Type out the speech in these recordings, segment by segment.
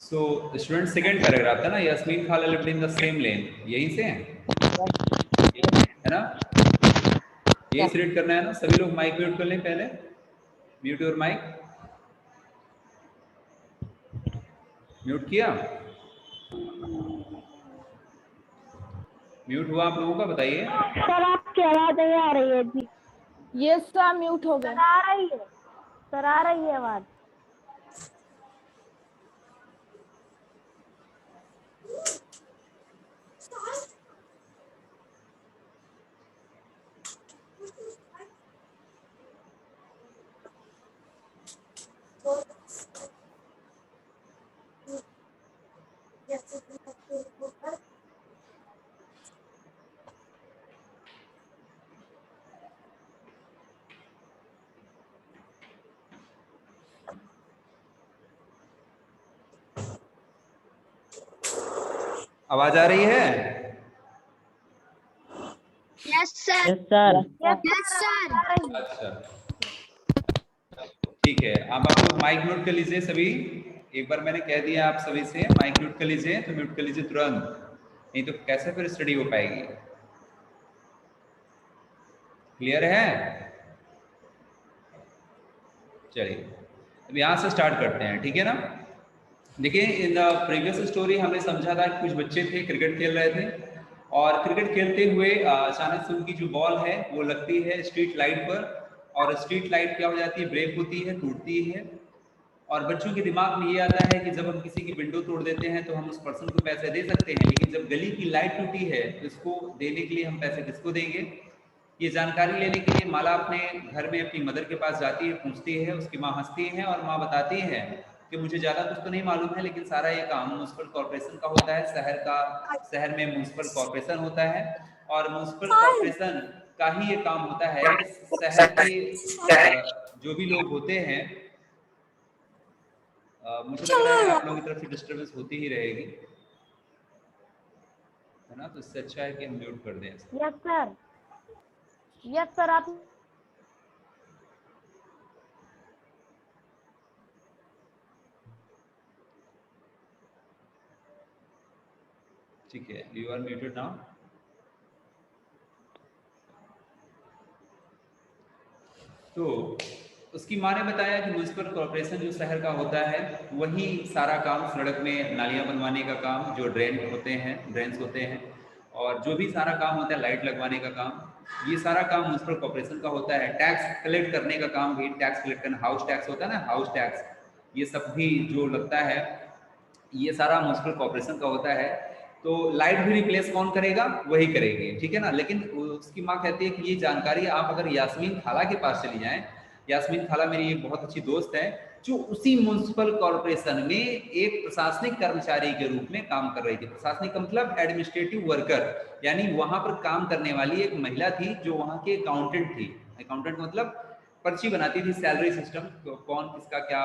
So student second paragraph था ना, यास्मीन खाला लिव्ड इन द सेम लेन, यहीं से है ना? यही से रीड करना है ना? सभी लोग माइक म्यूट कर लें पहले, म्यूट योर माइक। म्यूट किया? म्यूट हुआ आप लोगों का, बताइए। सर आपकी आवाज नहीं आ रही है जी। ये सर म्यूट हो गया। सर आ रही है, सर आ रही है आवाज। आवाज आ रही है? Yes sir. Yes sir. Yes sir. अच्छा ठीक है, अब आप लोग माइक म्यूट कर लीजिए सभी। एक बार मैंने कह दिया आप सभी से माइक म्यूट कर लीजिए, तो म्यूट कर लीजिए तुरंत, नहीं तो कैसे फिर स्टडी हो पाएगी। क्लियर है? चलिए अब यहाँ से स्टार्ट करते हैं, ठीक है ना? देखिए इन द प्रीवियस स्टोरी हमने समझा था कि कुछ बच्चे थे क्रिकेट खेल रहे थे, और क्रिकेट खेलते हुए अचानक से उनकी जो बॉल है वो लगती है स्ट्रीट लाइट पर, और स्ट्रीट लाइट क्या हो जाती है, ब्रेक होती है, टूटती है। और बच्चों के दिमाग में ये आता है कि जब हम किसी की विंडो तोड़ देते हैं तो हम उस पर्सन को पैसे दे सकते हैं, लेकिन जब गली की लाइट टूटी है तो इसको देने के लिए हम पैसे किसको देंगे? ये जानकारी लेने के लिए माला अपने घर में अपनी मदर के पास जाती है, पूछती है, उसकी माँ हंसती है और माँ बताती है कि मुझे ज़्यादा कुछ तो नहीं मालूम है, लेकिन सारा ये काम म्युनिसिपल कॉर्पोरेशन का होता है, शहर में म्युनिसिपल कॉर्पोरेशन होता है, और म्युनिसिपल कॉर्पोरेशन का ही ये काम होता है कि शहर के जो भी लोग होते हैं, मुझे लग रहा है आप लोगों की तरफ से डिस्टर्बेंस होती ही रहेगी, है ना? तो इससे अच्छा है कि हम म्यूट कर दें। Yes sir, yes sir. आप ठीक है, यू आर म्यूटेड नाउ। तो उसकी माँ ने बताया कि म्युनिसिपल कॉर्पोरेशन जो शहर का होता है वही सारा काम, सड़क में नालियाँ बनवाने का काम, जो ड्रेन्स होते हैं, और जो भी सारा काम होता है, लाइट लगवाने का काम, ये सारा काम म्युनिसिपल कॉर्पोरेशन का होता है। टैक्स कलेक्ट करने का काम भी, टैक्स कलेक्ट करना, हाउस टैक्स होता है ना, हाउस टैक्स, ये सब भी जो लगता है ये सारा म्युनिसिपल कॉर्पोरेशन का होता है। तो लाइट भी रिप्लेस कौन करेगा? वही करेगी, ठीक है ना? लेकिन उसकी माँ कहती है कि ये जानकारी आप अगर यास्मीन खाला के पास चली जाएं, यास्मीन खाला मेरी एक बहुत अच्छी दोस्त है जो उसी म्युनिसिपल कॉर्पोरेशन में एक प्रशासनिक कर्मचारी के रूप में काम कर रही थी। प्रशासनिक का मतलब एडमिनिस्ट्रेटिव वर्कर, यानी वहां पर काम करने वाली एक महिला थी जो वहां के अकाउंटेंट थी। अकाउंटेंट मतलब पर्ची बनाती थी, सैलरी सिस्टम, तो कौन किसका क्या,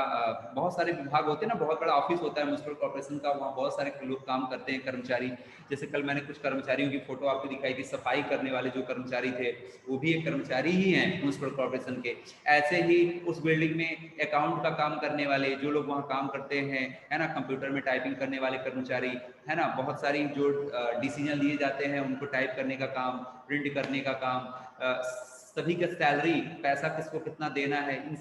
बहुत सारे विभाग होते हैं ना, बहुत बड़ा ऑफिस होता है म्युनिसिपल कॉर्पोरेशन का, वहाँ बहुत सारे लोग काम करते हैं, कर्मचारी। जैसे कल मैंने कुछ कर्मचारियों की फोटो आपको दिखाई थी, सफाई करने वाले जो कर्मचारी थे वो भी एक कर्मचारी ही हैं म्युनिसिपल कॉर्पोरेशन के। ऐसे ही उस बिल्डिंग में अकाउंट का काम करने वाले जो लोग वहाँ काम करते हैं, है ना, कंप्यूटर में टाइपिंग करने वाले कर्मचारी, है ना, बहुत सारी जो डिसीजन लिए जाते हैं उनको टाइप करने का काम, प्रिंट करने का काम, सभी का सैलरी, पैसा किसको कितना देना है, इन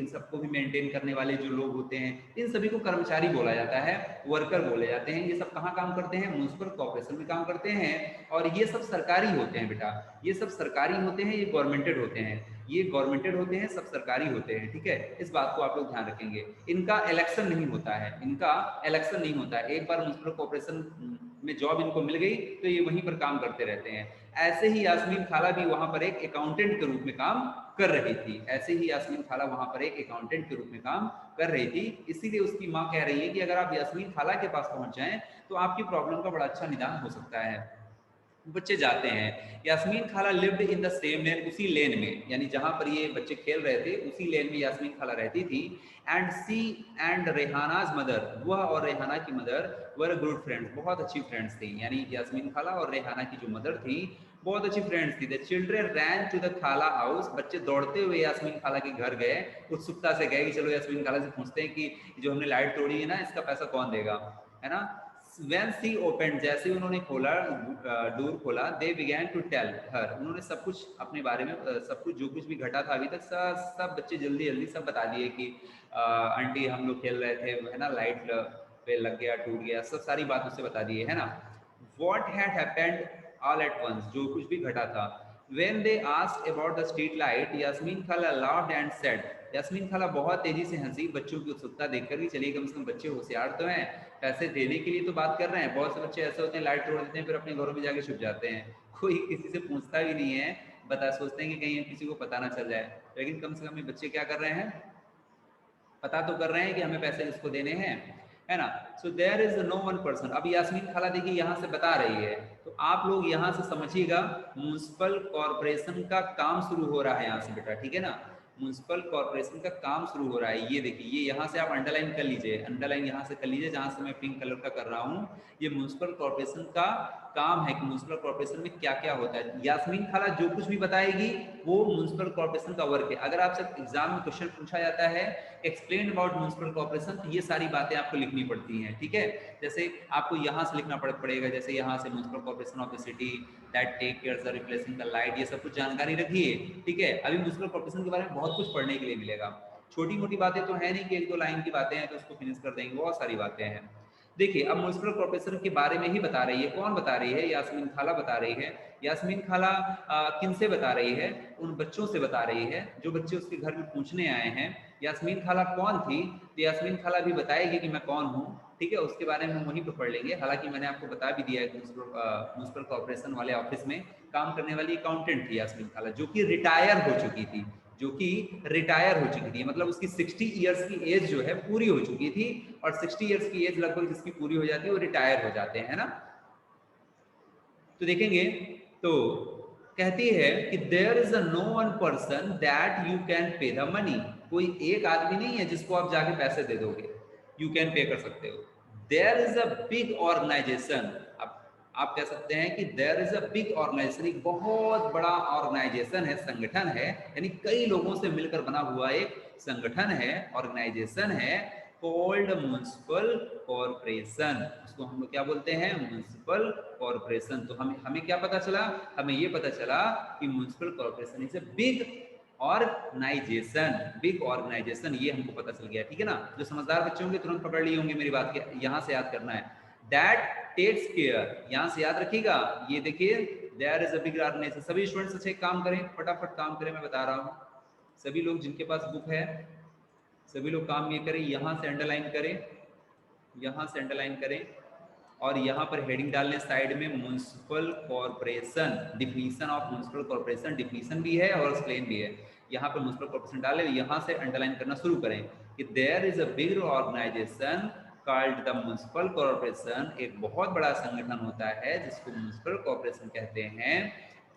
सबको भी मेंटेन करने वाले जो लोग होते हैं, इन सभी को कर्मचारी बोला जाता है, वर्कर बोले जाते हैं। ये सब कहाँ काम करते हैं? म्युनिसिपल कॉर्पोरेशन में काम करते हैं, और ये सब सरकारी होते हैं बेटा, ये सब सरकारी होते हैं, ये गवर्नमेंटेड होते हैं, ये गवर्नमेंटेड होते हैं, सब सरकारी होते हैं, ठीक है? इस बात को आप लोग ध्यान रखेंगे। इनका इलेक्शन नहीं होता है, इनका इलेक्शन नहीं होता है। एक बार म्युनिसिपल कॉर्पोरेशन में जॉब इनको मिल गई तो ये वहीं पर काम करते रहते हैं। ऐसे ही यास्मीन खाला भी वहां पर एक अकाउंटेंट के रूप में काम कर रही थी, ऐसे ही यास्मीन खाला वहां पर एक अकाउंटेंट के रूप में काम कर रही थी। इसीलिए उसकी माँ कह रही है कि अगर आप यास्मीन खाला के पास पहुंच जाएं तो आपकी प्रॉब्लम का बड़ा अच्छा निदान हो सकता है। बच्चे जाते हैं, यास्मीन खाला लिव्ड इन द सेम लेन, उसी लेन में, यानी जहां पर ये बच्चे खेल रहे थे उसी लेन में यास्मीन खाला रहती थी। एंड सी एंड रेहानाज मदर, वह और रेहाना की मदर वर गुड फ्रेंड्स, बहुत अच्छी फ्रेंड्स थी, यानी यास्मीन खाला और रेहाना की जो मदर थी बहुत अच्छी फ्रेंड्स थी। The children ran to the खाला हाउस, बच्चे दौड़ते हुए यास्मीन खाला के घर गए, उत्सुकता से गए कि चलो यास्मीन खाला से पूछते हैं कि जो हमने लाइट तोड़ी है ना इसका पैसा कौन देगा, है ना। When she opened, जैसे ही उन्होंने खोला डोर खोला, they began to tell her, उन्होंने सब कुछ अपने बारे में सब कुछ जो कुछ भी घटा था अभी तक सब बच्चे जल्दी जल्दी सब बता दिए कि आंटी हम लोग खेल रहे थे, है ना, लाइट पे लग गया, टूट गया, सब सारी बात उससे बता दिए, है ना। What had happened all at once, जो कुछ भी घटा था। When they asked about the street light, Yasmin खाला laughed and said, यास्मीन खाला बहुत तेजी से हंसी, बच्चों की उत्सुकता देखकर कि चलिए कम से कम बच्चे होशियार तो हैं, पैसे देने के लिए तो बात कर रहे हैं। बहुत से बच्चे ऐसे होते हैं लाइट तोड़ देते हैं फिर अपने घरों में जाके छुप जाते हैं, कोई किसी से पूछता भी नहीं है, बता सोचते हैं कि कहीं किसी को पता ना चल जाए, लेकिन कम से कम ये बच्चे क्या कर रहे हैं, पता तो कर रहे हैं कि हमें पैसे इसको देने हैं, है ना। So there is no one person. अब यास्मीन खाला देखिए यहाँ से बता रही है, तो आप लोग यहाँ से समझिएगा म्युनिसिपल कॉर्पोरेशन का काम शुरू हो रहा है यहाँ से बेटा, ठीक है ना। म्युनिसिपल कॉर्पोरेशन का काम शुरू हो रहा है, ये देखिए, ये यहाँ से आप अंडरलाइन कर लीजिए, अंडरलाइन यहाँ से कर लीजिए जहाँ से मैं पिंक कलर का कर रहा हूँ। ये म्युनिसिपल कॉर्पोरेशन का काम है कि म्युनिसिपल कॉर्पोरेशन में क्या क्या होता है। यास्मीन खाला जो कुछ भी बताएगी वो म्युनिसिपल कॉर्पोरेशन का वर्क है। अगर आपसे एग्जाम में क्वेश्चन पूछा जाता है एक्सप्लेन अबाउट म्युनिसिपल कॉर्पोरेशन, तो ये सारी बातें आपको लिखनी पड़ती हैं, ठीक है। जैसे आपको यहाँ से लिखना पड़ेगा, जैसे यहाँ से municipal corporation of the city that take care the replacing the light, ये सब कुछ जानकारी रखिए, ठीक है। अभी म्युनिसिपल कॉर्पोरेशन के बारे में बहुत कुछ पढ़ने के लिए मिलेगा, छोटी मोटी बातें तो है नहीं कि एक दो लाइन की बातें हैं तो उसको फिनिश कर देंगे, बहुत सारी बातें हैं। देखिए अब म्युनिसिपल कॉर्पोरेशन के बारे में ही बता रही है, कौन बता रही है, यास्मीन खाला बता रही है। यास्मीन खाला किन से बता रही है, उन बच्चों से बता रही है जो बच्चे उसके घर में पूछने आए हैं। यास्मीन खाला कौन थी, तो यास्मीन खाला भी बताएगी कि मैं कौन हूँ, ठीक है, उसके बारे में हम वहीं पर पढ़ लेंगे। हालांकि मैंने आपको बता भी दिया है म्युनिसिपल कॉर्पोरेशन वाले ऑफिस में काम करने वाली अकाउंटेंट थी यास्मीन खाला, जो कि रिटायर हो चुकी थी, मतलब उसकी 60 इयर्स की एज जो है पूरी हो चुकी थी, और 60 इयर्स की एज लगभग जिसकी पूरी हो जाती है वो रिटायर हो जाते हैं ना। तो देखेंगे तो कहती है कि there is a no one person that you can pay the money, कोई एक आदमी नहीं है जिसको आप जाके पैसे दे दोगे, यू कैन पे कर सकते हो। There is a big organization, आप कह सकते हैं कि there is a big organization, एक बहुत बड़ा ऑर्गेनाइजेशन है, संगठन है, यानी कई लोगों से मिलकर बना हुआ एक संगठन है, ऑर्गेनाइजेशन है, कॉल्ड म्युनिसिपल कॉर्पोरेशन। उसको हम लोग क्या बोलते हैं, म्युनिसिपल कॉर्पोरेशन। तो हमें क्या पता चला, हमें ये पता चला कि municipal corporation is a big organization, ये हमको पता चल गया, ठीक है ना। जो समझदार बच्चे होंगे तुरंत पकड़ लिए होंगे मेरी बात के, यहाँ से याद करना है, दैट टेक्स केयर, यहाँ से याद रखिएगा। ये देखिए there is a big organization. सभी स्टूडेंट्स अच्छे काम करें, फटाफट काम करें, मैं बता रहा हूँ, सभी लोग जिनके पास बुक है सभी लोग काम ये करें, यहाँ से अंडरलाइन करें, यहाँ से अंडरलाइन करें, और यहाँ पर हेडिंग डाल लें साइड में municipal corporation, definition of municipal corporation, definition भी है और एक्सप्लेन भी है। यहाँ पर म्युनिसिपल कॉर्पोरेशन डालें, यहाँ से अंडरलाइन करना शुरू करें कि there is a big organization called the municipal corporation, एक बहुत बड़ा संगठन होता है जिसको म्युनिसिपल कॉर्पोरेशन कहते हैं,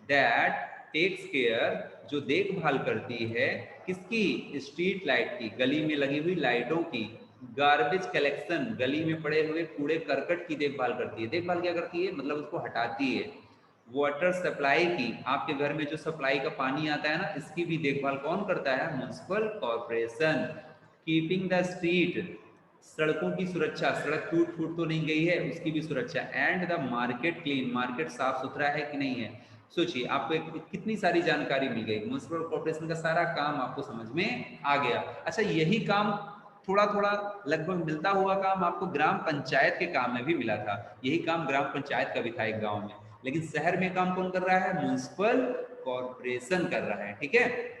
दैट टेक्स केयर, जो देखभाल करती है किसकी, स्ट्रीट लाइट की, गली में लगी हुई लाइटों की, गार्बेज कलेक्शन, गली में पड़े हुए कूड़े करकट की देखभाल करती है। देखभाल क्या करती है, मतलब उसको हटाती है। वाटर सप्लाई की, आपके घर में जो सप्लाई का पानी आता है ना, इसकी भी देखभाल कौन करता है, municipal corporation. Keeping the street, सड़कों की सुरक्षा, सड़क टूट फूट तो नहीं गई है उसकी भी सुरक्षा। And the market clean, market साफ सुथरा है कि नहीं है। सोचिए आपको कितनी सारी जानकारी मिल गई, म्युनिसिपल कॉर्पोरेशन का सारा काम आपको समझ में आ गया। अच्छा, यही काम थोड़ा थोड़ा लगभग मिलता हुआ काम आपको ग्राम पंचायत के काम में भी मिला था, यही काम ग्राम पंचायत का भी था एक गांव में, लेकिन शहर में काम कौन कर रहा है, म्युनिसिपल कॉर्पोरेशन कर रहा है, ठीक है।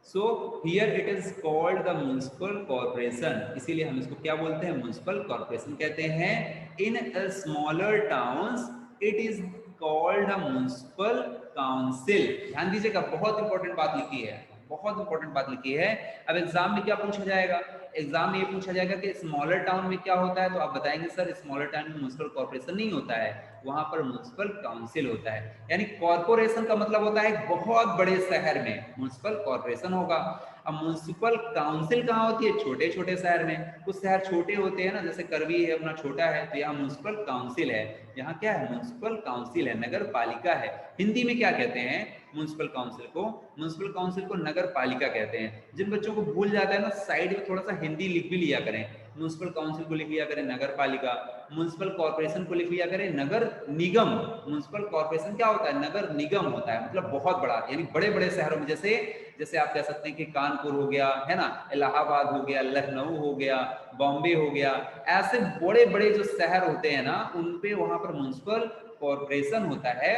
So here it is called the municipal corporation, इसीलिए हम इसको क्या बोलते हैं, म्युनिसिपल कॉर्पोरेशन कहते हैं। In smaller towns it is called a municipal council. ध्यान दीजिएगा, बहुत इंपॉर्टेंट बात लिखी है, बहुत इंपॉर्टेंट बात लिखी है। अब एग्जाम में क्या पूछा जाएगा, एग्जाम में ये पूछा जाएगा कि स्मॉलर टाउन में क्या होता है, तो आप बताएंगे सर स्मॉलर टाउन में म्युनिसिपल कॉर्पोरेशन नहीं होता है, वहां पर म्युनिसिपल काउंसिल होता है। यानी कॉर्पोरेशन का मतलब होता है बहुत बड़े शहर में म्युनिसिपल कॉर्पोरेशन होगा। अब म्युनिसिपल काउंसिल कहाँ होती है? छोटे छोटे शहर में। कुछ शहर छोटे होते हैं ना, जैसे करवी है अपना छोटा है, तो यहाँ म्युनिसिपल काउंसिल है। यहाँ क्या है? म्युनिसिपल काउंसिल है, नगर पालिका है। हिंदी में क्या कहते हैं म्युनिसिपल काउंसिल को? म्युनिसिपल काउंसिल को नगर पालिका कहते हैं। जिन बच्चों को भूल जाता है ना, साइड में थोड़ा सा हिंदी लिख भी लिया करें। म्युनिसिपल काउंसिल को लिख लिया करें नगर पालिका, म्युनिसिपल कॉर्पोरेशन को लिख लिया करें नगर निगम। म्युनिसिपल कॉर्पोरेशन क्या होता है? नगर निगम होता है, मतलब बहुत बड़ा, यानी बड़े बड़े शहरों में, जैसे जैसे आप कह सकते हैं कि कानपुर हो गया, है ना, इलाहाबाद हो गया, लखनऊ हो गया, बॉम्बे हो गया, ऐसे बड़े बड़े जो शहर होते हैं ना, उन पे वहां पर म्युनिसिपल कॉर्पोरेशन होता है,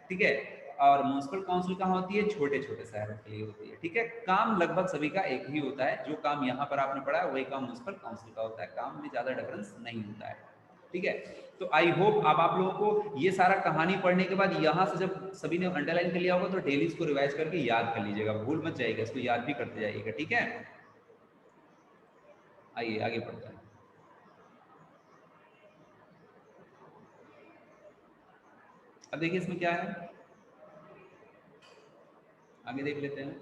ठीक है। और म्युनिसिपल काउंसिल कहाँ होती है? छोटे छोटे शहरों के लिए होती है, ठीक है। काम लगभग सभी का एक ही होता है, जो काम यहाँ पर आपने पढ़ा है वही काम म्युनिसिपल काउंसिल का होता है, काम में ज्यादा डिफरेंस नहीं होता है, ठीक है। तो आई होप अब आप लोगों को ये सारा कहानी पढ़ने के बाद यहाँ से जब सभी ने अंडरलाइन कर लिया होगा तो डेली इसको रिवाइज करके याद कर लीजिएगा, भूल मत जाइएगा, इसको याद भी करते जाइएगा, ठीक है। आइए आगे बढ़ते हैं। अब देखिए इसमें क्या है, आगे देख लेते हैं।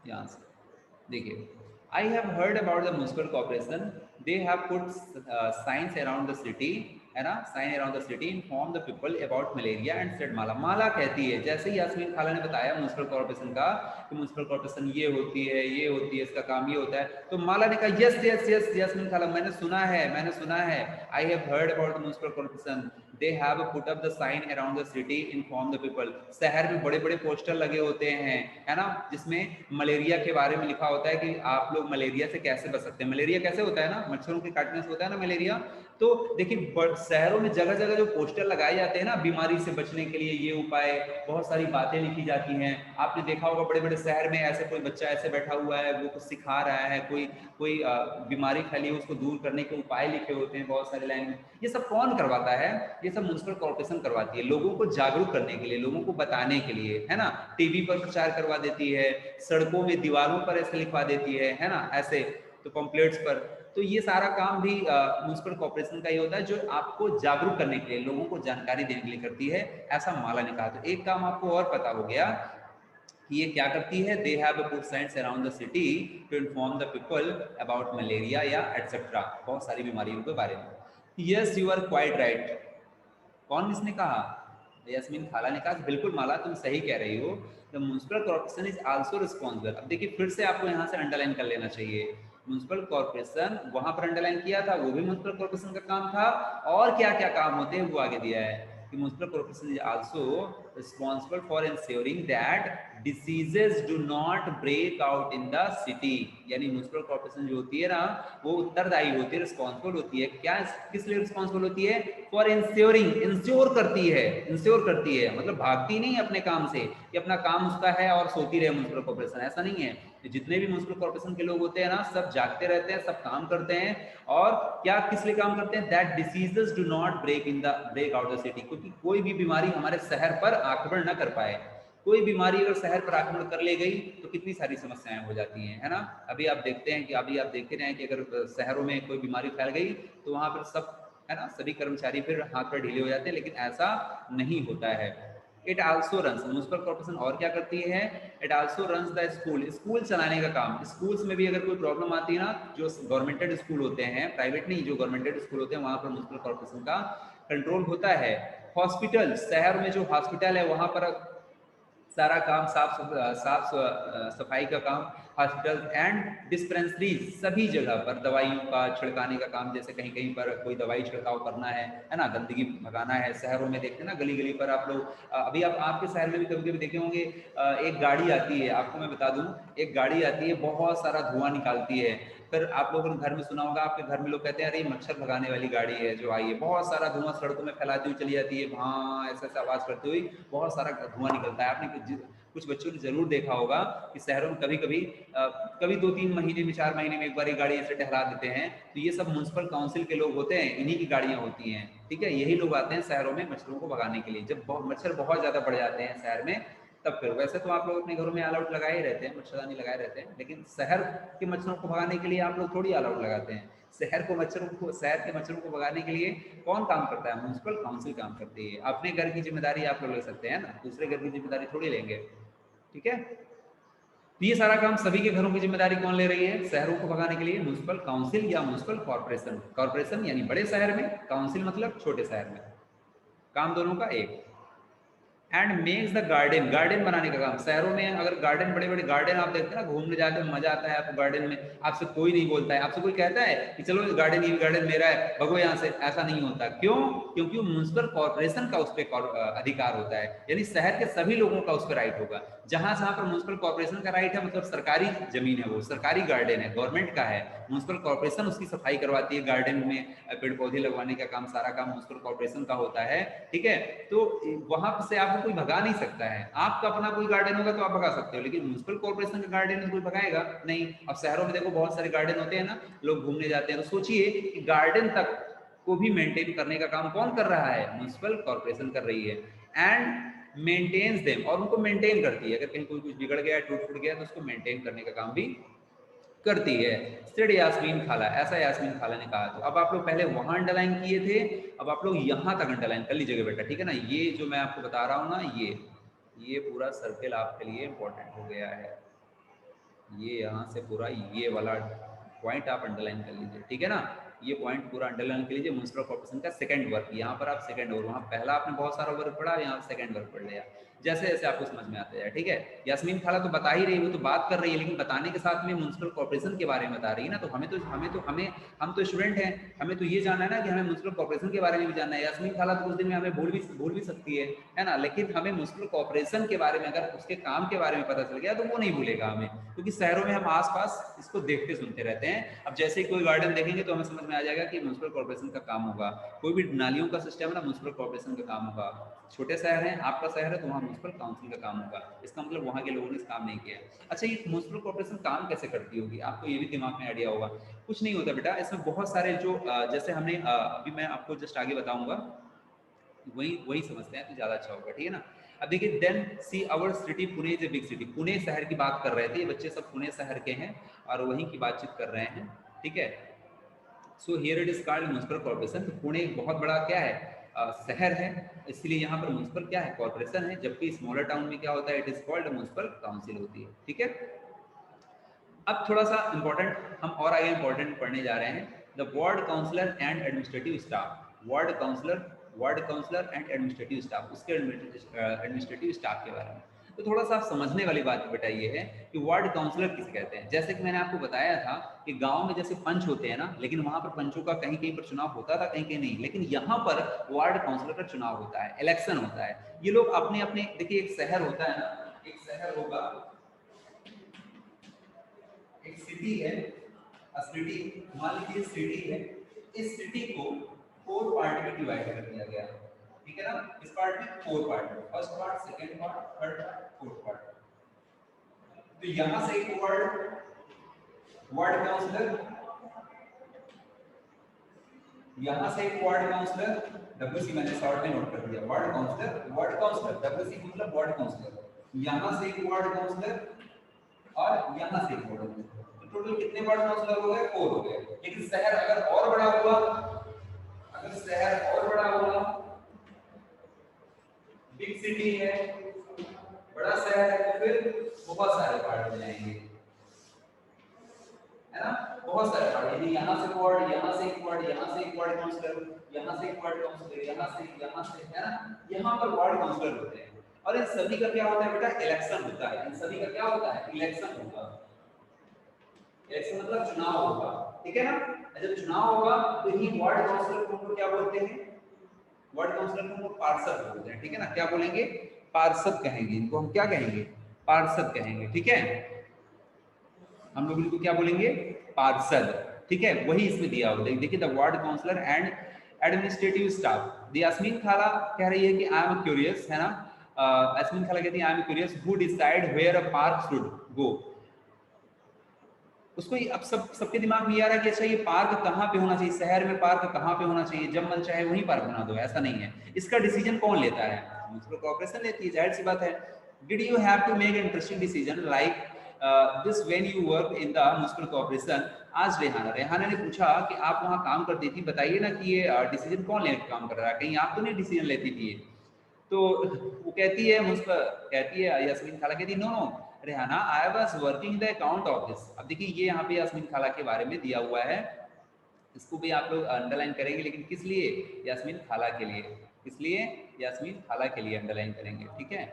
यहाँ से देखिए, I have heard about the municipal corporation. They have put signs around the city, है ना, sign around the city, inform the people about malaria and said माला। माला कहती है, जैसे ही यास्मीन खाला ने बताया म्युनिसिपल कॉर्पोरेशन का कि म्युनिसिपल कॉर्पोरेशन ये होती है, ये होती है, इसका काम ये होता है, तो माला ने कहा यस यस यस यास्मीन खाला, मैंने सुना है, मैंने सुना है। I have heard about the municipal corporation. They have put up the sign around the city, inform the people. शहर में बड़े बड़े पोस्टर लगे होते हैं, है ना, जिसमें मलेरिया के बारे में लिखा होता है कि आप लोग मलेरिया से कैसे बच सकते हैं। मलेरिया कैसे होता है ना, मच्छरों के काटने से होता है ना मलेरिया। तो देखिए शहरों में जगह जगह जो पोस्टर लगाए जाते हैं ना, बीमारी से बचने के लिए ये उपाय, बहुत सारी बातें लिखी जाती हैं। आपने देखा होगा बड़े बड़े शहर में ऐसे कोई बच्चा ऐसे बैठा हुआ है, वो कुछ सिखा रहा है, कोई कोई बीमारी फैली है उसको दूर करने के उपाय लिखे होते हैं बहुत सारे लाइन में। ये सब कौन करवाता है? ये सब म्युनिसिपल कॉर्पोरेशन करवाती है, लोगों को जागरूक करने के लिए, लोगों को बताने के लिए, है ना। टीवी पर प्रचार करवा देती है, सड़कों में दीवारों पर ऐसे लिखवा देती है ना, ऐसे तो पम्पलेट्स पर। तो ये सारा काम भी म्युनिसिपल कॉर्पोरेशन का ही होता है, जो आपको जागरूक करने के लिए, लोगों को जानकारी देने के लिए करती है, ऐसा माला ने कहा। तो एक काम आपको और पता हो गया कि ये क्या करती है, they have put science around the city to inform the people about malaria या एटसेट्रा, बहुत सारी बीमारियों के बारे में। Yes you are quite right. कौन इसने कहा? यास्मीन खाला ने कहा बिल्कुल माला तुम सही कह रही हो, the municipal corporation is also responsible. अब देखिए फिर से आपको यहाँ से अंडरलाइन कर लेना चाहिए, म्युनिसिपल कॉर्पोरेशन वहां पर अंडरलाइन किया था, वो भी म्युनिसिपल कॉर्पोरेशन का काम था, और क्या क्या काम होते हैं वो आगे दिया है कि municipal corporation is also responsible for insuring that diseases do not break out in the city. यानी म्युनिसिपल कॉर्पोरेशन जो होती है ना, वो उत्तरदायी होती है, रिस्पॉन्सिबल होती है, क्या किस लिए रिस्पॉन्सिबल होती है? फॉर इंश्योरिंग, इंश्योर करती है, इंश्योर करती है, मतलब भागती नहीं अपने काम से कि अपना काम उसका है और सोती रहे म्युनिसिपल कॉर्पोरेशन, ऐसा नहीं है। जितने भी म्युनिसिपल कॉर्पोरेशन के लोग होते हैं ना, सब जागते रहते हैं, सब काम करते हैं, और क्या किस लिए काम करते हैं? That diseases do not break out the city, क्योंकि कोई भी बीमारी हमारे शहर पर आक्रमण न कर पाए। कोई बीमारी अगर शहर पर आक्रमण कर ले गई तो कितनी सारी समस्याएं हो जाती हैं, है ना। अभी आप देखते हैं कि अभी आप देखते रहे हैं कि अगर शहरों में कोई बीमारी फैल गई तो वहां पर सब, है ना, सभी कर्मचारी फिर हाथ पर ढीले हो जाते हैं, लेकिन ऐसा नहीं होता है। It also runs, municipal corporation और क्या करती है? It also runs the school, school चलाने का काम। स्कूल्स में भी अगर कोई प्रॉब्लम आती है ना, जो गवर्नमेंटेड स्कूल होते हैं, प्राइवेट नहीं, जो गवर्नमेंटेड स्कूल होते हैं वहां पर म्युनिसिपल कॉर्पोरेशन का कंट्रोल होता है। हॉस्पिटल, शहर में जो हॉस्पिटल है वहां पर सारा काम, साफ सफाई का काम, हॉस्पिटल एंड डिस्पेंसरीज, सभी जगह पर दवाइयों का छिड़काने का काम, जैसे कहीं कहीं पर कोई दवाई छिड़काव करना है ना, गंदगी भगाना है। शहरों में देखते हैं ना, गली गली पर आप लोग, अभी आप आपके शहर में भी कभी कभी देखे होंगे, एक गाड़ी आती है, आपको मैं बता दूं, एक गाड़ी आती है, बहुत सारा धुआं निकालती है। फिर आप लोगों ने घर में सुना होगा, आपके घर में लोग कहते हैं अरे मच्छर भगाने वाली गाड़ी है जो आई है, बहुत सारा धुआं सड़कों में फैलाती हुई चली जाती है, हाँ ऐसा ऐसा आवाज करती हुई बहुत सारा धुआं निकलता है। आपने कुछ बच्चों ने जरूर देखा होगा कि शहरों में कभी कभी कभी 2-3 महीने में, 4 महीने में एक बार ये गाड़ी ऐसे टहला देते हैं, तो ये सब म्युनिसिपल काउंसिल के लोग होते हैं, इन्हीं की गाड़ियां होती हैं, ठीक है। यही लोग आते हैं शहरों में मच्छरों को भगाने के लिए। जब मच्छर बहुत ज्यादा बढ़ जाते हैं शहर में, तब फिर वैसे तो आप लोग अपने घरों में ऑल आउट लगाए ही रहते हैं, मच्छरदानी लगाए रहते हैं, लेकिन शहर के मच्छरों को भगाने के लिए आप लोग थोड़ी ऑल आउट लगाते हैं। शहर के मच्छरों को भगाने के लिए कौन काम करता है? म्युनिसिपल काउंसिल काम करती है। अपने घर की जिम्मेदारी आप लोग ले सकते हैं ना, दूसरे घर की जिम्मेदारी थोड़ी लेंगे, ठीक है। तो ये सारा काम सभी के घरों की जिम्मेदारी कौन ले रही है? शहरों को भगाने के लिए म्युनिसिपल काउंसिल या म्युनिसिपल कॉर्पोरेशन। कॉर्पोरेशन यानी बड़े शहर में, काउंसिल मतलब छोटे शहर में, काम दोनों का एक। And makes the garden, garden बनाने का काम। शहरों में अगर गार्डन, बड़े बड़े गार्डन आप देखते हैं ना, घूमने जाते हैं, मजा आता है आपको गार्डन में, आपसे कोई नहीं बोलता है, आपसे कोई कहता है कि चलो इस गार्डन, ये गार्डन मेरा है, भगो यहाँ से, ऐसा नहीं होता। क्यों? क्योंकि म्युनिसिपल कॉर्पोरेशन का उस पर अधिकार होता है, यानी शहर के सभी लोगों का उस पर राइट होगा। जहां जहां पर म्युनिसिपल कॉर्पोरेशन का राइट है, मतलब सरकारी जमीन है, वो सरकारी गार्डन है, गवर्नमेंट का है, म्युनिसिपल कॉर्पोरेशन उसकी सफाई करवाती है, गार्डन में पेड़ पौधे लगवाने का काम, सारा काम म्युनिसिपल कॉर्पोरेशन का होता है, ठीक है। तो वहां से आपको कोई भगा नहीं सकता है। आपका अपना कोई गार्डन होगा तो आप भगा सकते हो, लेकिन म्युनिसिपल कॉर्पोरेशन का गार्डन में कोई भगाएगा नहीं। अब शहरों में देखो बहुत सारे गार्डन होते हैं ना, लोग घूमने जाते हैं, तो सोचिए कि गार्डन तक को भी मेंटेन करने का काम कौन कर रहा है? म्युनिसिपल कॉर्पोरेशन कर रही है। एंड मेंटेन्स देम, और उनको मेंटेन करती है। अगर कहीं कोई कुछ बिगड़ गया, टूट फूट गया, तो उसको मेंटेन करने का काम भी करती है। सेड यास्मीन खाला, ऐसा यास्मीन खाला ने कहा। तो अब आप लोग पहले वहां अंडरलाइन किए थे, अब आप लोग यहां तक अंडरलाइन कर लीजिएगा बेटा, ठीक है ना। ये जो मैं आपको बता रहा हूं ना, ये पूरा सर्कल आपके लिए इंपॉर्टेंट हो गया है। ये यहाँ से पूरा ये वाला पॉइंट आप अंडरलाइन कर लीजिए, ठीक है ना। ये पॉइंट पूरा अंडरलाइन कर लीजिए। म्युनिसिपल कॉर्पोरेशन का सेकंड वर्क, यहाँ पर आप सेकंड वर्क, वहाँ पहला आपने बहुत सारा वर्क पढ़ा, यहाँ सेकंड वर्क पढ़ लिया, जैसे जैसे आपको समझ में आता है, ठीक है। यास्मीन खाला तो बता ही रही है, वो तो बात कर रही है, लेकिन बताने के साथ में म्युनिसिपल कॉर्पोरेशन के बारे में बता रही है ना। तो हम तो स्टूडेंट हैं, हमें तो ये जानना है ना कि हमें म्युनिसिपल कॉर्पोरेशन के बारे में भी जानना है। यास्मीन खाला तो कुछ दिन में हमें भूल भी सकती है ना, लेकिन हमें म्युनिसिपल कॉर्पोरेशन के बारे में, अगर उसके काम के बारे में पता चल गया तो वो नहीं भूलेगा हमें, क्योंकि शहरों में हम आसपास इसको देखते सुनते रहते हैं। अब जैसे ही कोई गार्डन देखेंगे तो हमें समझ में आ जाएगा कि म्युनिसिपल कॉर्पोरेशन का काम होगा। कोई भी नालियों का सिस्टम है ना, म्युनिसिपल कॉर्पोरेशन का काम होगा। छोटे शहर हैं, आपका शहर है, तो वहाँ म्युनिसिपल काउंसिल का काम होगा। इसका मतलब वहाँ के लोगों ने इस काम नहीं किया। अच्छा, ये म्युनिसिपल कॉर्पोरेशन काम कैसे करती होगी, आपको ये भी दिमाग में आइडिया होगा? कुछ नहीं होता बेटा, इसमें बहुत सारे जो जैसे हमने अभी मैं आपको जस्ट आगे बताऊंगा, वही समझते हैं तो ज्यादा अच्छा होगा, ठीक है ना। अब देखिए, then see our city Pune is a big city. Pune शहर की बात कर रहे थे, बच्चे सब पुणे शहर के हैं और वहीं की बातचीत कर रहे हैं, ठीक है। So here it is called municipal corporation. तो पुणे एक बहुत बड़ा क्या है, शहर है, इसलिए यहाँ पर म्युनिसिपल क्या है, कॉर्पोरेशन है। जबकि स्मॉलर टाउन में क्या होता है, it is called municipal council होती है, ठीक है। अब थोड़ा सा इंपॉर्टेंट, हम और आगे इंपॉर्टेंट पढ़ने जा रहे हैं। The ward councillor and administrative staff. Ward councillor and administrative staff, उसके एडमिनिस्ट्रेटिव स्टाफ के बारे में। तो थोड़ा सा आप समझने वाली बात बेटा ये है कि वार्ड काउंसलर किसे कहते हैं। जैसे कि मैंने आपको बताया था कि गांव में जैसे पंच होते हैं ना, लेकिन वहां पर पंचों का कहीं कहीं पर चुनाव होता था, कहीं कहीं नहीं, लेकिन यहाँ पर वार्ड काउंसलर का चुनाव होता है, इलेक्शन होता है। ये लोग अपने अपने, देखिए एक शहर होता है ना, एक शहर होगा, एक सिटी है, सिटी मान लीजिए सिटी है। इस सिटी को 4 पार्ट में डिवाइड कर दिया गया, ठीक है ना। इस पार्ट में 4 part, first part, second part, third part, fourth part. तो यहां से एक वार्ड काउंसलर, यहां से एक वार्ड काउंसलर, डब्ल्यूसी मैंने शॉर्ट में नोट कर दिया, वार्ड काउंसलर, डब्ल्यूसी मतलब वार्ड काउंसलर। यहां से एक वार्ड काउंसलर और यहां से एक वार्ड काउंसलर। टोटल कितने वार्ड काउंसलर हो गए, 4 हो गए। लेकिन शहर अगर और बड़ा हुआ, बिग सिटी है, बड़ा शहर है, तो फिर बहुत सारे वार्ड हो जाएंगे, है ना, बहुत सारे वार्ड। यानी यहाँ से वार्ड, यहाँ से एक वार्ड, यहाँ से एक वार्ड काउंसलर, यहाँ से एक वार्ड काउंसलर, यहाँ से, है ना, यहाँ पर वार्ड काउंसलर होते हैं। और इन सभी का क्या होता है बेटा, इलेक्शन होता है। इन सभी का क्या होता है, इलेक्शन होगा। इलेक्शन मतलब चुनाव होगा, ठीक है ना। जब चुनाव होगा तो ही वार्ड काउंसलर को क्या बोलते हैं, वार्ड काउंसलर को पार्षद बोलते हैं, ठीक है ना। क्या बोलेंगे, पार्षद कहेंगे इनको, हम क्या कहेंगे, पार्षद कहेंगे, ठीक है। हम लोग इनको क्या बोलेंगे, पार्षद, ठीक है। वही इसमें दिया हुआ है, देखिए the ward councillor and administrative staff. Yasmin खाला कह रही है कि आई एम क्यूरियस, है ना। यास्मीन खाला कहती है I am curious who decide where a park should go. उसको अब सबके दिमाग में ये आ रहा है कि अच्छा ये पार्क कहाँ पे होना चाहिए, शहर में पार्क कहाँ पे होना चाहिए, जब मन चाहे वहीं पार्क बना दो, ऐसा नहीं है। इसका डिसीजन कौन लेता है, म्युनिसिपल कॉर्पोरेशन लेती है, जाहिर सी बात है। Did you have to make an interesting decision like this when you worked in the municipal corporation? आज रेहाना ने पूछा कि आप वहाँ काम करती थी, बताइए ना कि ये डिसीजन कौन लेकर काम कर रहा है, कहीं आप तो नहीं डिसीजन लेती थी। तो वो कहती है यास्मीन खाला कहती no no Rehana, I was working the account office. अब देखिए ये यहाँ पे यास्मीन खाला के बारे में दिया हुआ है, इसको भी आप लोग अंडरलाइन करेंगे, लेकिन किस लिए? यास्मीन खाला के लिए। इसलिए यास्मीन खाला के लिए अंडरलाइन करेंगे, ठीक है।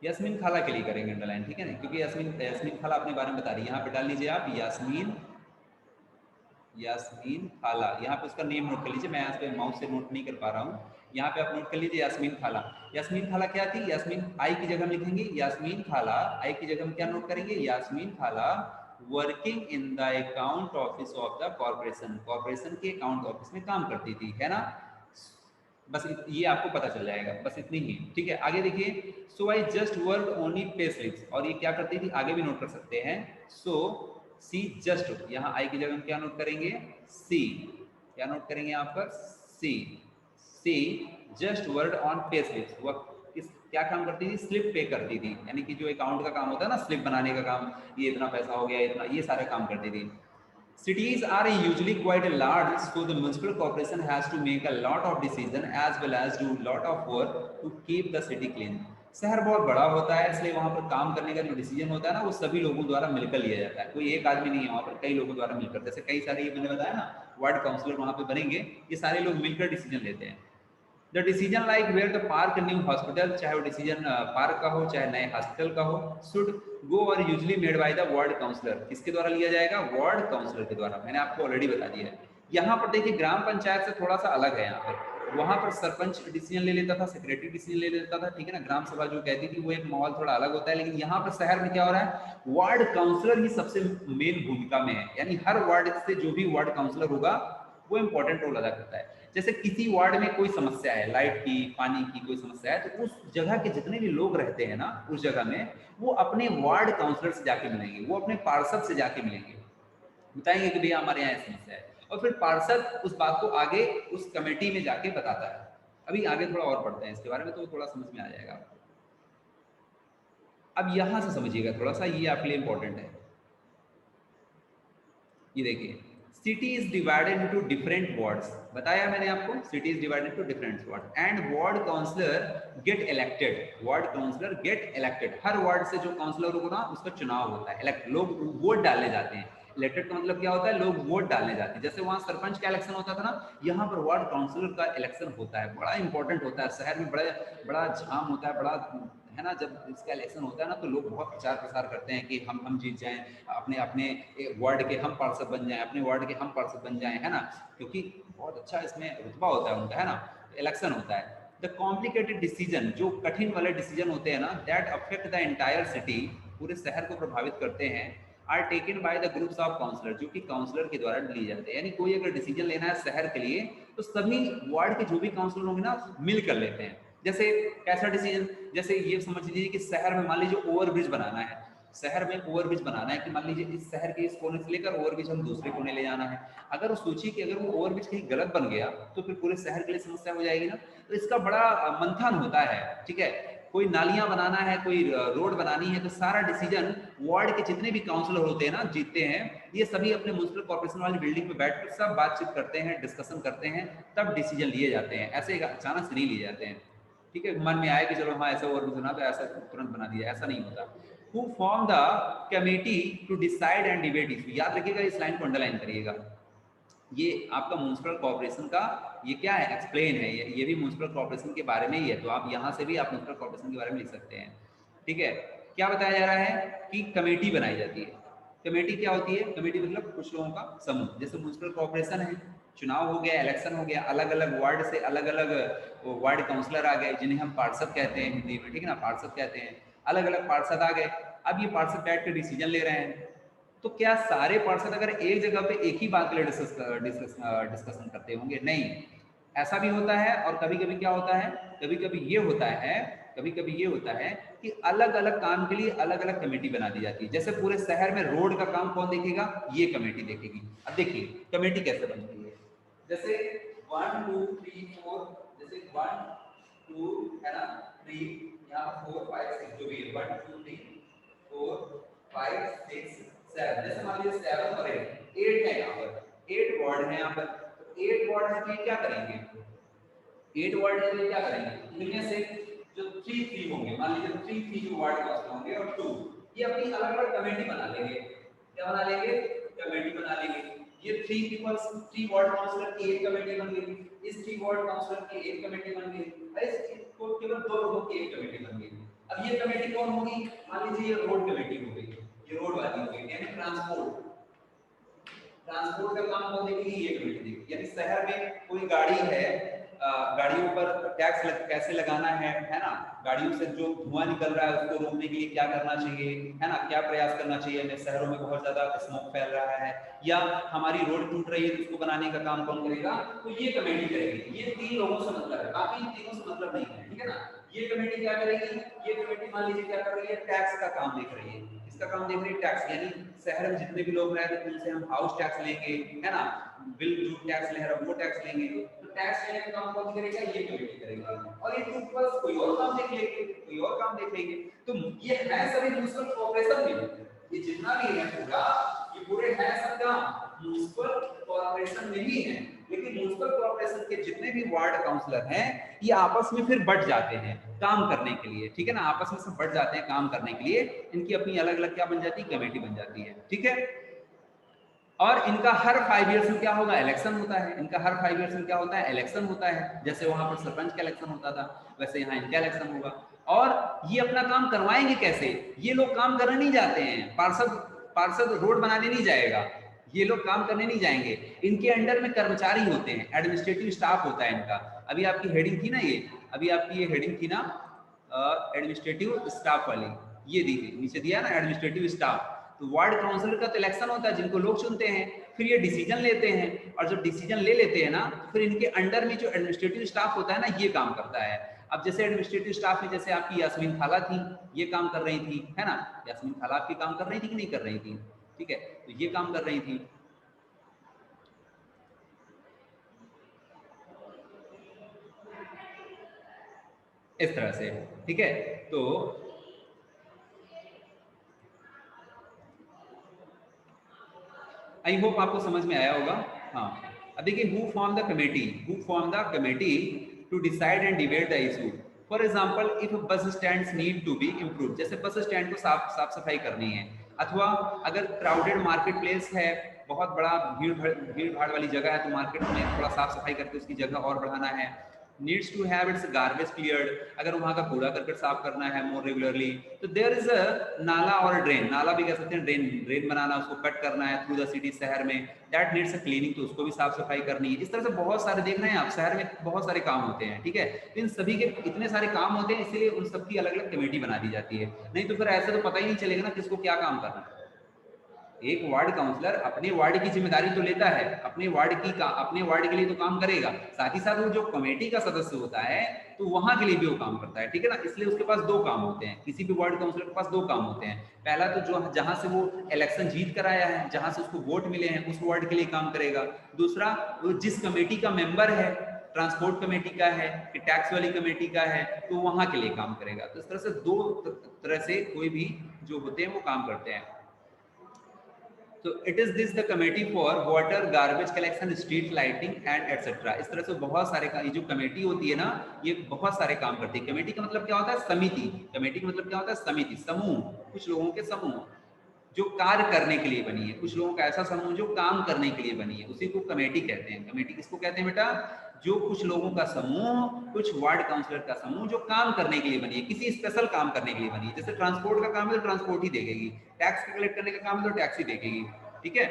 यास्मीन खाला के लिए करेंगे अंडरलाइन, ठीक है ना, क्योंकि यास्मीन खाला अपने बारे में बता रही है। यहाँ पे डाल लीजिए आप यास्मीन खाला, यहाँ पे उसका नेम नोट कर लीजिए। मैं यहाँ पे माउस से नोट नहीं कर पा रहा हूँ, यहाँ पे आप नोट कर लीजिए यास्मीन खाला। यास्मीन खाला क्या थी? यास्मीन आई की जगह लिखेंगे यास्मीन खाला, आई की जगह में क्या नोट करेंगे? यास्मीन खाला working in the account office of the corporation, corporation के अकाउंट ऑफिस में काम करती थी, है ना। बस ये आपको पता चल जाएगा, बस इतनी ही, ठीक है। आगे देखिए, so I just work only pay slips, और ये क्या करती थी आगे भी नोट कर सकते हैं। सो सी जस्ट, यहाँ आई की जगह हम क्या नोट करेंगे? सी, क्या नोट करेंगे यहाँ पर? See just work on pay slips, वह क्या काम करती थी? स्लिप पे करती थी, यानी कि जो अकाउंट का काम होता है ना, स्लिप बनाने का काम, ये इतना पैसा हो गया, इतना, ये सारे काम करती थी। Cities are usually quite large, so the municipal corporation has to make a lot of decision as well as do lot of work to keep the city clean. शहर बहुत बड़ा होता है, इसलिए वहाँ पर काम करने का जो डिसीजन होता है ना, वो सभी लोगों द्वारा मिलकर लिया जाता है। कोई एक आदमी नहीं है वहाँ पर, कई लोगों द्वारा मिलकर, जैसे कई सारे ये मैंने बताया ना, वार्ड काउंसलर वहाँ पे बनेंगे, ये सारे लोग मिलकर डिसीजन लेते हैं। The decision like where the park new hospital, चाहे वो डिसीजन पार्क का हो चाहे नए हॉस्पिटल का हो, शुड गो और usually made by the ward counsellor, किसके द्वारा लिया जाएगा? वार्ड काउंसलर के द्वारा। मैंने आपको ऑलरेडी बता दिया है। यहाँ पर देखिए ग्राम पंचायत से थोड़ा सा अलग है, यहाँ पर वहाँ पर सरपंच डिसीजन ले लेता था, सेक्रेटरी डिसीजन ले लेता था, ठीक है ना, ग्राम सभा जो कहती थी, वो एक माहौल थोड़ा अलग होता है। लेकिन यहाँ पर शहर में क्या हो रहा है? वार्ड काउंसलर ही सबसे मेन भूमिका में है, यानी हर वार्ड से जो भी वार्ड काउंसलर होगा वो इंपॉर्टेंट रोल अदा करता है। जैसे किसी वार्ड में कोई समस्या है, लाइट की, पानी की कोई समस्या है, तो उस जगह के जितने भी लोग रहते हैं ना उस जगह में, वो अपने वार्ड काउंसलर से जाके मिलेंगे, वो अपने पार्षद से जाके मिलेंगे, बताएंगे कि भैया हमारे यहाँ समस्या है, और फिर पार्षद उस बात को आगे उस कमेटी में जाके बताता है। अभी आगे थोड़ा और पढ़ते हैं इसके बारे में, तो थोड़ा समझ में आ जाएगा आपको। अब यहां से समझिएगा थोड़ा सा, ये आपके लिए इंपॉर्टेंट है। ये देखिए, city is divided into different wards, बताया मैंने आपको, city is divided into different ward and ward councillor get elected, ward councillor get elected. हर वार्ड से जो काउंसलर होगा ना उसका चुनाव होता है, इलेक्ट, लोग वोट डालने जाते हैं। इलेक्टेड का मतलब क्या होता है? लोग वोट डालने जाते हैं। जैसे वहाँ सरपंच का इलेक्शन होता था ना, यहाँ पर वार्ड काउंसलर का इलेक्शन होता है, बड़ा इंपॉर्टेंट होता है। शहर में बड़ा झाम होता है, बड़ा है ना, जब इसका इलेक्शन होता है ना, तो लोग बहुत प्रचार प्रसार करते हैं कि हम जीत जाएं, अपने अपने वार्ड के हम पार्षद बन जाएं, अपने वार्ड के हम पार्षद बन जाएं, है ना, क्योंकि बहुत अच्छा इसमें रुतबा होता है उनका, है ना, इलेक्शन होता है। द कॉम्प्लिकेटेड डिसीजन, जो कठिन वाले डिसीजन होते हैं ना, that affect the entire city, पूरे शहर को प्रभावित करते हैं, are taken by the groups of councillor, जो कि काउंसलर के द्वारा लिए जाते हैं। यानी कोई अगर डिसीजन लेना है शहर के लिए, तो सभी वार्ड के जो भी काउंसलर होंगे ना मिल कर लेते हैं। जैसे कैसा डिसीजन, जैसे ये समझ लीजिए कि शहर में मान लीजिए ओवरब्रिज बनाना है, शहर में ओवरब्रिज बनाना है, कि मान लीजिए इस शहर के इस कोने से लेकर ओवरब्रिज हम दूसरे कोने ले जाना है। अगर वो सोचिए कि अगर वो ओवरब्रिज कहीं गलत बन गया तो फिर पूरे शहर के लिए समस्या हो जाएगी ना। तो इसका बड़ा मंथन होता है, ठीक है। कोई नालियां बनाना है, कोई रोड बनानी है, तो सारा डिसीजन वार्ड के जितने भी काउंसलर होते हैं ना, जीतते हैं, ये सभी अपने म्युनिसिपल कॉर्पोरेशन वाली बिल्डिंग में बैठकर सब बातचीत करते हैं, डिस्कशन करते हैं, तब डिसीजन लिए जाते हैं। ऐसे अचानक से नहीं लिए जाते हैं, ठीक है। मन में आए कि चलो हाँ ऐसा और बना, तो ऐसा तुरंत बना दिया, ऐसा नहीं होता। Who form the committee to decide and debate issue, याद रखिएगा, इस लाइन को अंडरलाइन करिएगा। ये आपका म्युनिसिपल कॉर्पोरेशन का ये क्या है? एक्सप्लेन है, ये भी म्युनिसिपल कॉर्पोरेशन के बारे में ही है, तो आप यहाँ से भी आप म्युनिसिपल कॉर्पोरेशन के बारे में लिख सकते हैं, ठीक है। क्या बताया जा रहा है कि कमेटी बनाई जाती है। कमेटी क्या होती है? कमेटी मतलब कुछ लोगों का समूह। जैसे म्युनिसिपल कॉर्पोरेशन है, चुनाव हो गया, इलेक्शन हो गया, अलग अलग वार्ड से अलग अलग वार्ड काउंसलर आ गए, जिन्हें हम पार्षद कहते हैं हिंदी में, ठीक है ना, पार्षद कहते हैं। अलग अलग पार्षद आ गए, अब ये पार्षद बैठ कर डिसीजन ले रहे हैं। तो क्या सारे पार्षद अगर एक जगह पे एक ही बात के लिए डिस्कशन करते होंगे? नहीं, ऐसा भी होता है। और कभी कभी क्या होता है, कभी कभी ये होता है कि अलग अलग काम के लिए अलग अलग कमेटी बना दी जाती है। जैसे पूरे शहर में रोड का काम कौन देखेगा? ये कमेटी देखेगी। अब देखिए कमेटी कैसे बनती है। जैसे 1 2 3 4 जैसे 1 2 है ना 3 यहाँ 4 5 6 जो भी है 1 2 3 4 5 6 7 जैसे मान लीजिए 7 और 8 है यहाँ पर 8 वर्ड है यहाँ पर तो 8 वर्ड है तो ये क्या करेंगे 8 वर्ड है तो ये क्या करेंगे इनमें से जो 3 3 होंगे मान लीजिए 3 3 जो वर्ड काउंसलर होंगे और 2 ये अपनी अलग अलग कमेटी बना लेंगे क्या बना लेंगे कमेटी बना लेंगे ये 3 पीपल्स 3 वर्ड काउंसलर की एक कमेटी बन गई इस 3 वर्ड काउंसलर की एक कमेटी बन गई और इसको केवल 2 लोगों की एक कमेटी बन गई अब ये कमेटी कौन होगी मान लीजिए ये रोड कमेटी हो गई ये रोड वाली हो गई यानी ट्रांसपोर्ट का काम होने के लिए ये कमेटी देगी यानी शहर में कोई गाड़ी है गाड़ियों पर टैक्स कैसे लगाना है ना गाड़ियों से जो धुआं निकल रहा है उसको रोकने के लिए क्या करना चाहिए है ना क्या प्रयास करना चाहिए हमें शहरों में बहुत ज्यादा स्मोक फैल रहा है या हमारी रोड टूट रही है तो उसको बनाने का काम कौन करेगा तो ये कमेटी करेगी ये 3 लोगों से मतलब है बाकी इन तीनों से मतलब नहीं है ठीक है ना ये कमेटी क्या करेगी ये कमेटी मान लीजिए क्या कर रही है टैक्स का काम देख रही है इसका काम देख रही है टैक्स यानी शहर में जितने भी लोग रहते हैं उनसे हम हाउस टैक्स लेंगे है ना बिल जो टैक्स ले रहा है वो टैक्स लेंगे तो टैक्स लेने का काम कौन करेगा ये कमेटी करेगी और ये प्लस कोई और काम देख लेंगे कोई और काम देख लेंगे तो ये है सभी म्युनिसिपल कॉर्पोरेशन में ये जितना भी है पूरा ये पूरे है सब काम म्युनिसिपल कॉर्पोरेशन में ही है लेकिन म्युनिसिपल कॉर्पोरेशन के जितने भी वार्ड काउंसलर हैं ये आपस में फिर बट जाते हैं काम करने के लिए ठीक है ना आपस में सब बट जाते हैं काम करने के लिए इनकी अपनी अलग अलग क्या बन जाती है कमेटी बन जाती है ठीक है और इनका हर 5 इयर्स में क्या होगा इलेक्शन होता है इनका हर 5 इयर्स में क्या होता है इलेक्शन होता है जैसे वहां पर सरपंच का इलेक्शन होता था वैसे यहाँ इनका इलेक्शन होगा और ये अपना काम करवाएंगे कैसे ये लोग काम करने नहीं जाते हैं पार्षद रोड बनाने नहीं जाएगा ये लोग काम करने नहीं जाएंगे इनके अंडर में कर्मचारी होते हैं एडमिनिस्ट्रेटिव स्टाफ होता है इनका अभी आपकी हेडिंग थी ना ये अभी आपकी ये हेडिंग थी ना एडमिनिस्ट्रेटिव स्टाफ वाली ये दी थी नीचे दिया ना एडमिनिस्ट्रेटिव स्टाफ तो वार्ड काउंसिलर का तो इलेक्शन होता है जिनको लोग चुनते हैं फिर ये डिसीजन लेते हैं और जब डिसीजन ले लेते हैं ना तो फिर इनके अंडर में जो एडमिनिस्ट्रेटिव स्टाफ होता है ना ये काम करता है अब जैसे एडमिनिस्ट्रेटिव स्टाफ में जैसे आपकी यास्मीन खाला थी ये काम कर रही थी है ना यास्मीन खाला आपकी काम कर रही थी कि नहीं कर रही थी ठीक है तो ये काम कर रही थी इस तरह से ठीक है तो आई होप आपको समझ में आया होगा हाँ अब देखिए who form the committee to decide and debate the issue for example if bus stands need to be improve जैसे बस स्टैंड को साफ सफाई करनी है अथवा अगर क्राउडेड मार्केट प्लेस है बहुत बड़ा भीड़ भाड़ वाली जगह है तो मार्केट में थोड़ा साफ सफाई करके उसकी जगह और बढ़ाना है needs to have its garbage cleared अगर वहाँ का कूड़ा करकट साफ करना है more regularly तो there is a नाला और ड्रेन नाला भी कह सकते हैं ड्रेन बनाना उसको कट करना है through the city शहर में that needs a cleaning तो उसको भी साफ सफाई करनी है इस तरह से बहुत सारे देख रहे हैं आप शहर में बहुत सारे काम होते हैं ठीक है तो इन सभी के इतने सारे काम होते हैं इसलिए उन सबकी अलग अलग कमेटी बना दी जाती है नहीं तो फिर ऐसे तो पता ही नहीं चलेगा ना किसको क्या काम करना है एक वार्ड काउंसलर अपने वार्ड की जिम्मेदारी तो लेता है अपने वार्ड के लिए तो काम करेगा साथ ही साथ वो जो कमेटी का सदस्य होता है तो वहां के लिए भी वो काम करता है ठीक है ना इसलिए उसके पास 2 काम होते हैं किसी भी वार्ड काउंसलर के पास 2 काम होते हैं पहला तो जो जहां से वो इलेक्शन जीत कर आया है जहां से उसको वोट मिले हैं उस वार्ड के लिए काम करेगा दूसरा वो जिस कमेटी का मेंबर है ट्रांसपोर्ट कमेटी का है कि टैक्स वाली कमेटी का है तो वहां के लिए काम करेगा तो इस तरह से 2 तरह से कोई भी जो होते हैं वो काम करते हैं तो it is this the committee for water garbage collection street lighting and etcetera इस तरह से बहुत सारे ये जो कमेटी होती है ना ये बहुत सारे काम करती है कमेटी का मतलब क्या होता है समिति कमेटी का मतलब क्या होता है समिति समूह कुछ लोगों के समूह जो कार्य करने के लिए बनी है कुछ लोगों का ऐसा समूह जो काम करने के लिए बनी है उसी को कमेटी कहते हैं कमेटी किसको कहते हैं बेटा जो कुछ लोगों का समूह कुछ वार्ड काउंसलर का समूह जो काम करने के लिए बनी है किसी स्पेशल काम करने के लिए बनी है जैसे ट्रांसपोर्ट का काम है तो ट्रांसपोर्ट ही देखेगी टैक्स कलेक्ट करने का काम है तो टैक्स ही देखेगी ठीक है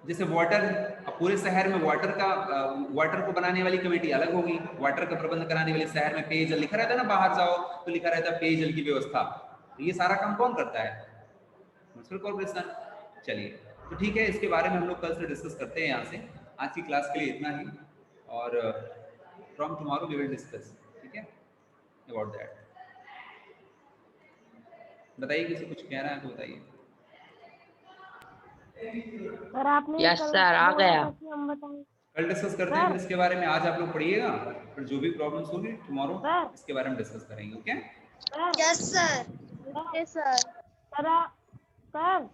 जैसे वाटर पूरे शहर में वाटर को बनाने वाली कमेटी अलग होगी वाटर का प्रबंध कराने वाले शहर में पेयजल लिखा रहता है ना बाहर जाओ तो लिखा रहता है पेयजल की व्यवस्था तो ये सारा काम कौन करता है म्युनिसिपल कॉर्पोरेशन चलिए तो ठीक है इसके बारे में हम लोग कल से डिस्कस करते हैं यहाँ से आज की क्लास के लिए इतना ही और from tomorrow we will discuss ठीक है अबाउट दैट बताइए किसी कुछ कह रहा है तो बताइए सर आपने यस सर आ गया हम बताएं कल डिस्कस करते हैं फिर इसके बारे में। आज आप लोग पढ़िएगा, फिर जो भी प्रॉब्लम्स होगी टुमारो सर। इसके बारे में डिस्कस करेंगे। Okay Yes, sir. Okay sir. Sir